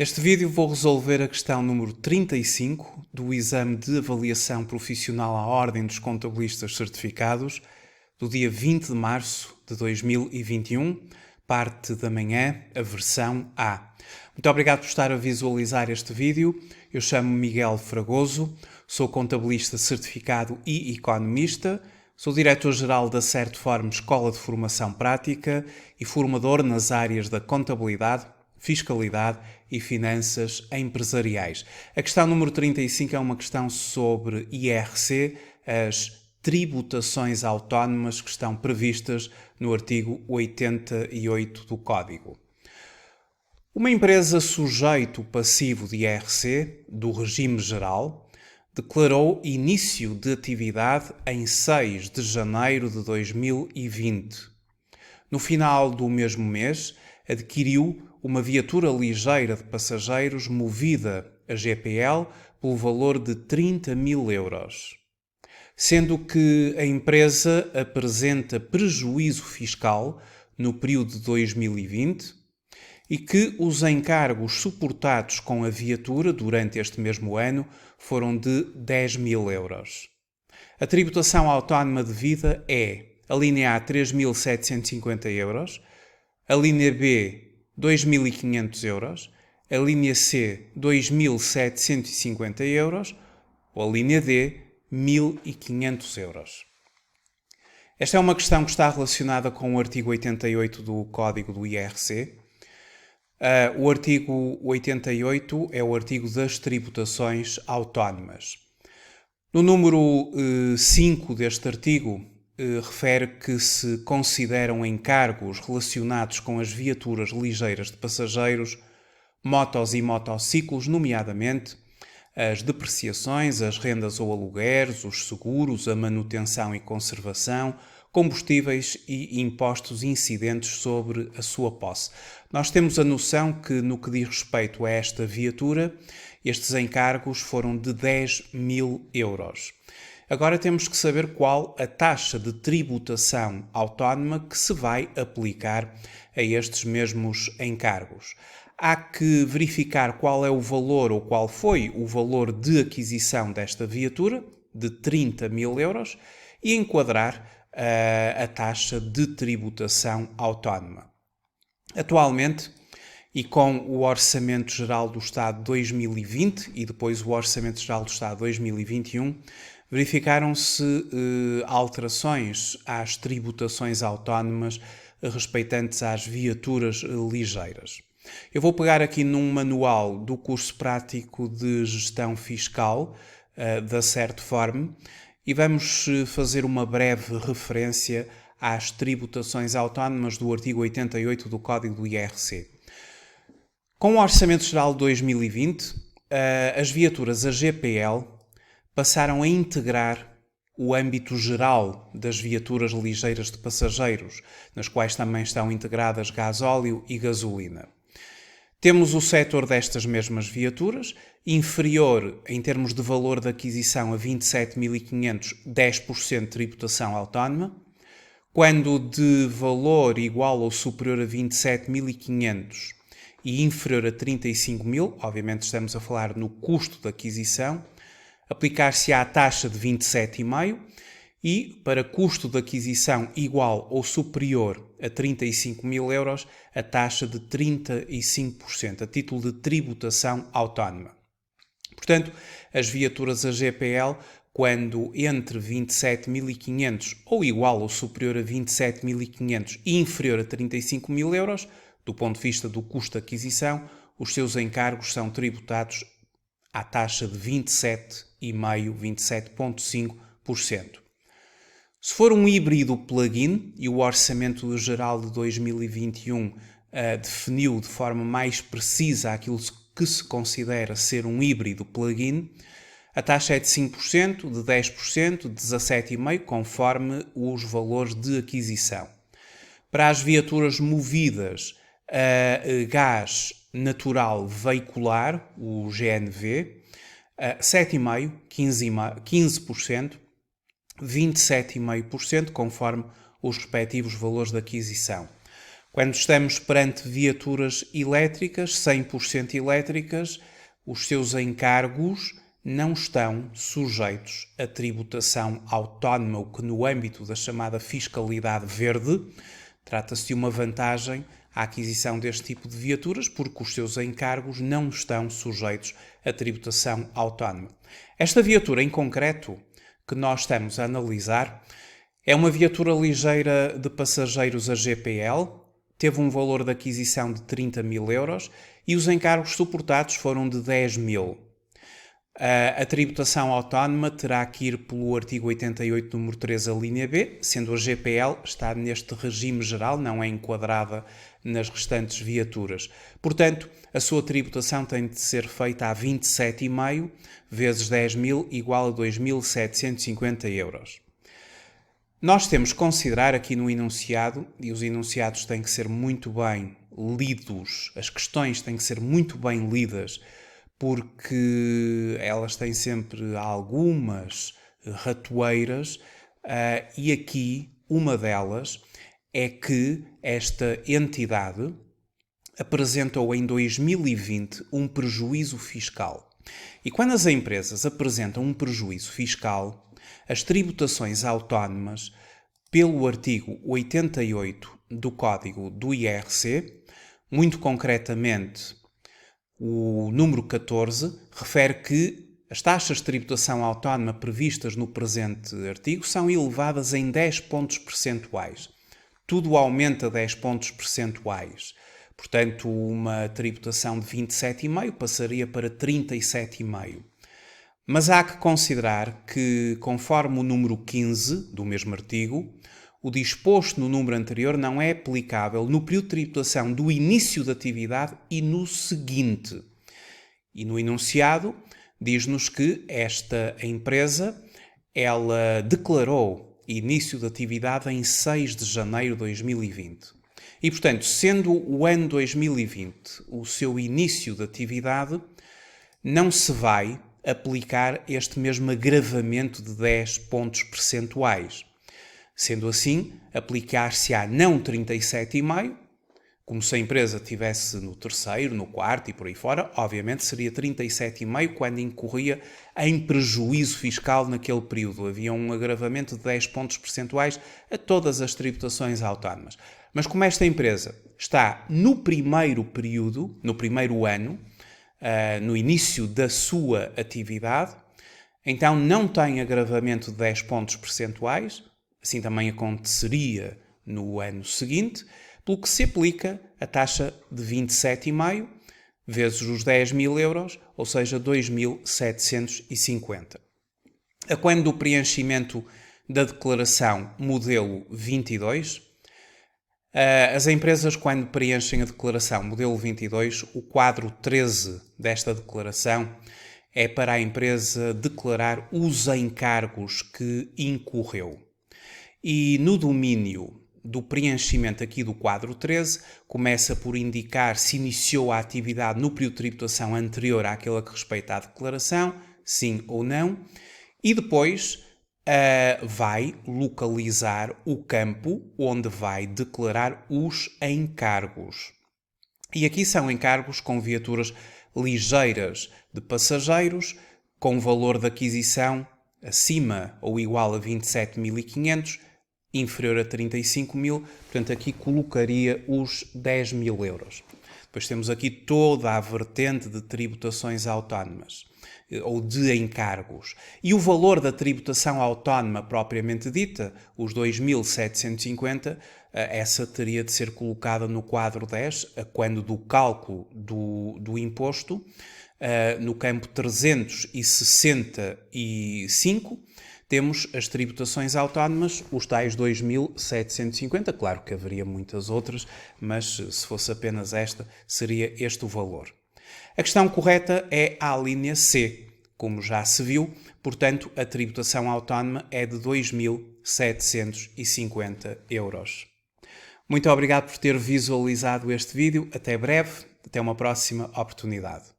Neste vídeo vou resolver a questão número 35 do exame de avaliação profissional à Ordem dos Contabilistas Certificados do dia 20 de março de 2021, parte da manhã, a versão A. Muito obrigado por estar a visualizar este vídeo. Eu chamo-me Miguel Fragoso, sou contabilista certificado e economista, sou diretor-geral da Certform Escola de Formação Prática e formador nas áreas da contabilidade, fiscalidade e finanças empresariais. A questão número 35 é uma questão sobre IRC, as tributações autónomas que estão previstas no artigo 88 do Código. Uma empresa sujeito passivo de IRC, do regime geral, declarou início de atividade em 6 de janeiro de 2020. No final do mesmo mês, adquiriu uma viatura ligeira de passageiros movida a GPL pelo valor de 30 mil euros. Sendo que a empresa apresenta prejuízo fiscal no período de 2020 e que os encargos suportados com a viatura durante este mesmo ano foram de 10 mil euros. A tributação autónoma devida é a linha A 3.750 euros, a linha B 2.500 euros, a linha C 2.750 euros ou a linha D 1.500 euros. Esta é uma questão que está relacionada com o artigo 88 do Código do IRC. O artigo 88 é o artigo das tributações autónomas. No número 5 deste artigo, refere que se consideram encargos relacionados com as viaturas ligeiras de passageiros, motos e motociclos, nomeadamente as depreciações, as rendas ou alugueres, os seguros, a manutenção e conservação, combustíveis e impostos incidentes sobre a sua posse. Nós temos a noção que, no que diz respeito a esta viatura, estes encargos foram de 10 mil euros. Agora temos que saber qual a taxa de tributação autónoma que se vai aplicar a estes mesmos encargos. Há que verificar qual é o valor ou qual foi o valor de aquisição desta viatura, de 30 mil euros, e enquadrar a taxa de tributação autónoma. Atualmente, e com o Orçamento Geral do Estado 2020 e depois o Orçamento Geral do Estado 2021, verificaram-se alterações às tributações autónomas respeitantes às viaturas ligeiras. Eu vou pegar aqui num manual do curso prático de gestão fiscal da Certform e vamos fazer uma breve referência às tributações autónomas do artigo 88 do Código do IRC. Com o Orçamento Geral de 2020, as viaturas a GPL passaram a integrar o âmbito geral das viaturas ligeiras de passageiros, nas quais também estão integradas gasóleo e gasolina. Temos o setor destas mesmas viaturas, inferior em termos de valor de aquisição a 27.500, 10% de tributação autónoma. Quando de valor igual ou superior a 27.500 e inferior a 35 mil, obviamente estamos a falar no custo de aquisição, aplicar-se-á a taxa de 27,5% e, para custo de aquisição igual ou superior a 35 mil euros, a taxa de 35%, a título de tributação autónoma. Portanto, as viaturas a GPL, quando entre 27.500 ou igual ou superior a 27.500 e inferior a 35 mil euros, do ponto de vista do custo de aquisição, os seus encargos são tributados à taxa de 27,5%, 27,5%. Se for um híbrido plug-in, e o Orçamento Geral de 2021 definiu de forma mais precisa aquilo que se considera ser um híbrido plug-in, a taxa é de 5%, de 10%, de 17,5%, conforme os valores de aquisição. Para as viaturas movidas a gás natural veicular, o GNV, 7,5%, 15%, 27,5%, conforme os respectivos valores de aquisição. Quando estamos perante viaturas elétricas, 100% elétricas, os seus encargos não estão sujeitos à tributação autónoma, o que no âmbito da chamada fiscalidade verde, trata-se de uma vantagem à aquisição deste tipo de viaturas, porque os seus encargos não estão sujeitos à tributação autónoma. Esta viatura em concreto que nós estamos a analisar é uma viatura ligeira de passageiros a GPL, teve um valor de aquisição de 30 mil euros e os encargos suportados foram de 10 mil. A tributação autónoma terá que ir pelo artigo 88, número 3, a linha B, sendo a GPL está neste regime geral, não é enquadrada nas restantes viaturas. Portanto, a sua tributação tem de ser feita a 27,5 vezes 10 mil igual a 2.750 euros. Nós temos que considerar aqui no enunciado, e os enunciados têm que ser muito bem lidos, as questões têm que ser muito bem lidas, porque elas têm sempre algumas ratoeiras, e aqui uma delas é que esta entidade apresentou em 2020 um prejuízo fiscal. E quando as empresas apresentam um prejuízo fiscal, as tributações autónomas, pelo artigo 88 do Código do IRC, muito concretamente o número 14, refere que as taxas de tributação autónoma previstas no presente artigo são elevadas em 10 pontos percentuais. Tudo aumenta 10 pontos percentuais. Portanto, uma tributação de 27,5 passaria para 37,5. Mas há que considerar que, conforme o número 15 do mesmo artigo, o disposto no número anterior não é aplicável no período de tributação do início da atividade e no seguinte. E no enunciado diz-nos que esta empresa, ela declarou início de atividade em 6 de janeiro de 2020. E, portanto, sendo o ano 2020 o seu início de atividade, não se vai aplicar este mesmo agravamento de 10 pontos percentuais. Sendo assim, aplicar-se-á não 37,5, como se a empresa estivesse no terceiro, no quarto e por aí fora, obviamente seria 37,5 quando incorria em prejuízo fiscal naquele período. Havia um agravamento de 10 pontos percentuais a todas as tributações autónomas. Mas como esta empresa está no primeiro período, no primeiro ano, no início da sua atividade, então não tem agravamento de 10 pontos percentuais, assim também aconteceria no ano seguinte, pelo que se aplica a taxa de 27,5 vezes os 10 mil euros, ou seja, 2.750. A quando do preenchimento da declaração modelo 22, as empresas, quando preenchem a declaração modelo 22, o quadro 13 desta declaração é para a empresa declarar os encargos que incorreu. E no domínio do preenchimento aqui do quadro 13, começa por indicar se iniciou a atividade no período de tributação anterior àquela que respeita à declaração, sim ou não, e depois vai localizar o campo onde vai declarar os encargos. E aqui são encargos com viaturas ligeiras de passageiros, com valor de aquisição acima ou igual a 27.500, inferior a 35.000, portanto aqui colocaria os 10 mil euros. Depois temos aqui toda a vertente de tributações autónomas, ou de encargos. E o valor da tributação autónoma propriamente dita, os 2.750, essa teria de ser colocada no quadro 10, a quando do cálculo do imposto, no campo 365, temos as tributações autónomas, os tais 2.750, claro que haveria muitas outras, mas se fosse apenas esta, seria este o valor. A questão correta é a linha C, como já se viu, portanto a tributação autónoma é de 2.750 euros. Muito obrigado por ter visualizado este vídeo, até breve, até uma próxima oportunidade.